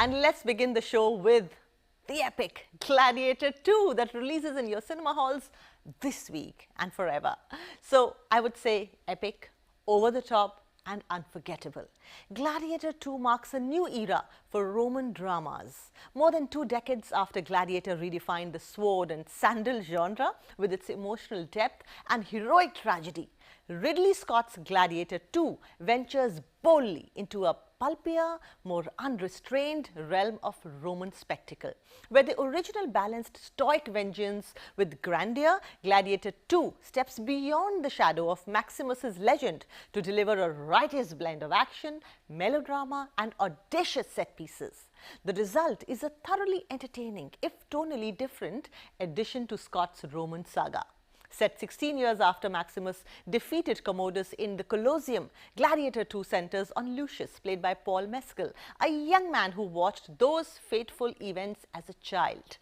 And let's begin the show with the epic Gladiator 2 that releases in your cinema halls this week and forever. So I would say epic, over the top and unforgettable. Gladiator 2 marks a new era for Roman dramas. More than 2 decades after Gladiator redefined the sword and sandal genre with its emotional depth and heroic tragedy, Ridley Scott's Gladiator 2 ventures boldly into a pulpier, more unrestrained realm of Roman spectacle. Where the original balanced stoic vengeance with grandeur, Gladiator 2 steps beyond the shadow of Maximus's legend to deliver a righteous blend of action, melodrama and audacious set pieces. The result is a thoroughly entertaining, if tonally different, addition to Scott's Roman saga. Set 16 years after Maximus defeated Commodus in the Colosseum, Gladiator 2 centers on Lucius, played by Paul Mescal, a young man who watched those fateful events as a child.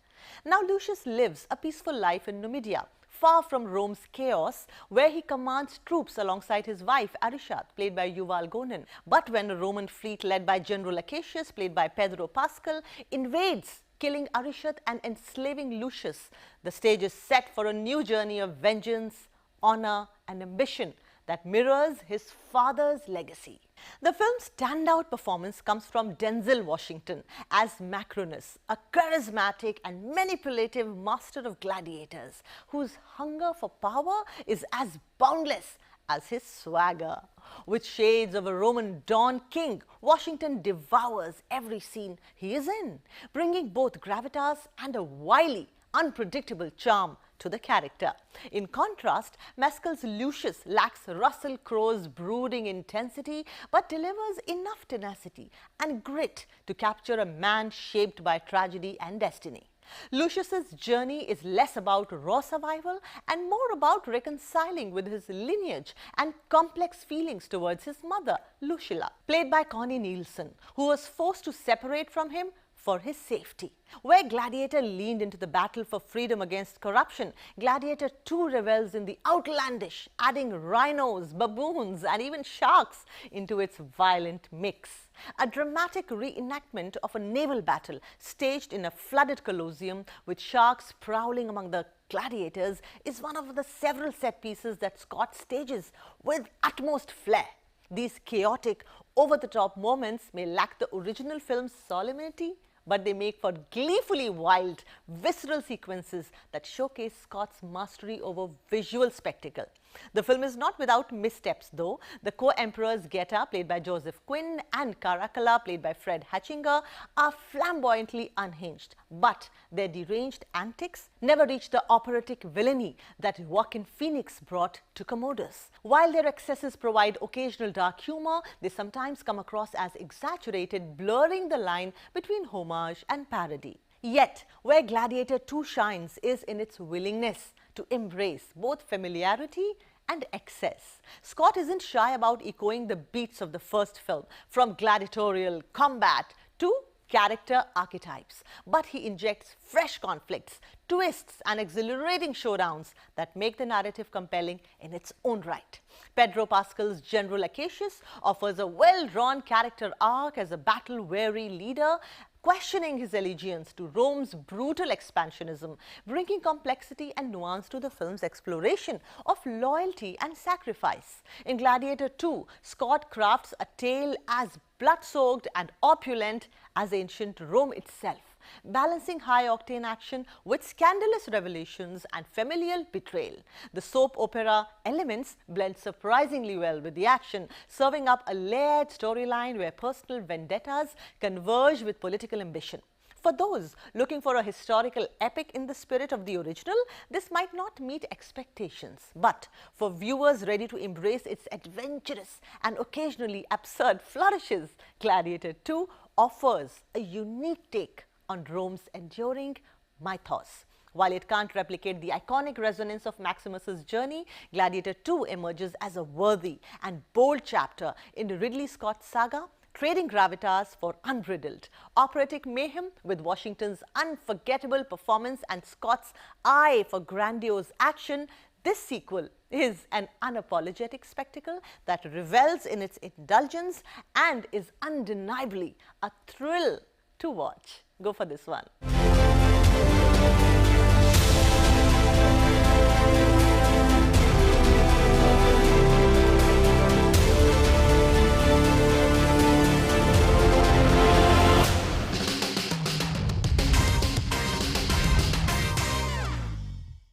Now Lucius lives a peaceful life in Numidia, far from Rome's chaos, where he commands troops alongside his wife Arishat, played by Yuval Gonin. But when a Roman fleet led by General Acacius, played by Pedro Pascal, invades, killing Arishat and enslaving Lucius, the stage is set for a new journey of vengeance, honor and ambition that mirrors his father's legacy. The film's standout performance comes from Denzel Washington as Macronus, a charismatic and manipulative master of gladiators whose hunger for power is as boundless as his swagger. With shades of a Roman Don King, Washington devours every scene he is in, bringing both gravitas and a wily, unpredictable charm to the character. In contrast, Mescal's Lucius lacks Russell Crowe's brooding intensity but delivers enough tenacity and grit to capture a man shaped by tragedy and destiny. Lucius's journey is less about raw survival and more about reconciling with his lineage and complex feelings towards his mother, Lucilla, played by Connie Nielsen, who was forced to separate from him for his safety. Where Gladiator leaned into the battle for freedom against corruption, Gladiator 2 revels in the outlandish, adding rhinos, baboons and even sharks into its violent mix. A dramatic reenactment of a naval battle staged in a flooded Colosseum with sharks prowling among the gladiators is one of the several set pieces that Scott stages with utmost flair. These chaotic, over-the-top moments may lack the original film's solemnity, but they make for gleefully wild, visceral sequences that showcase Scott's mastery over visual spectacle. The film is not without missteps though. The co-emperors Geta, played by Joseph Quinn, and Caracalla, played by Fred Hechinger, are flamboyantly unhinged, but their deranged antics never reach the operatic villainy that Joaquin Phoenix brought to Commodus. While their excesses provide occasional dark humor, they sometimes come across as exaggerated, blurring the line between homage and parody. Yet, where Gladiator 2 shines is in its willingness to embrace both familiarity and excess. Scott isn't shy about echoing the beats of the first film, from gladiatorial combat to character archetypes, but he injects fresh conflicts, twists and exhilarating showdowns that make the narrative compelling in its own right. Pedro Pascal's General Acacius offers a well-drawn character arc as a battle-weary leader, questioning his allegiance to Rome's brutal expansionism, bringing complexity and nuance to the film's exploration of loyalty and sacrifice. In Gladiator 2, Scott crafts a tale as blood-soaked and opulent as ancient Rome itself, balancing high-octane action with scandalous revelations and familial betrayal. The soap opera elements blend surprisingly well with the action, serving up a layered storyline where personal vendettas converge with political ambition. For those looking for a historical epic in the spirit of the original, this might not meet expectations. But for viewers ready to embrace its adventurous and occasionally absurd flourishes, Gladiator 2 offers a unique take on Rome's enduring mythos. While it can't replicate the iconic resonance of Maximus's journey, Gladiator 2 emerges as a worthy and bold chapter in Ridley Scott's saga, trading gravitas for unriddled operatic mayhem with Washington's unforgettable performance and Scott's eye for grandiose action. This sequel is an unapologetic spectacle that revels in its indulgence and is undeniably a thrill to watch. Go for this one.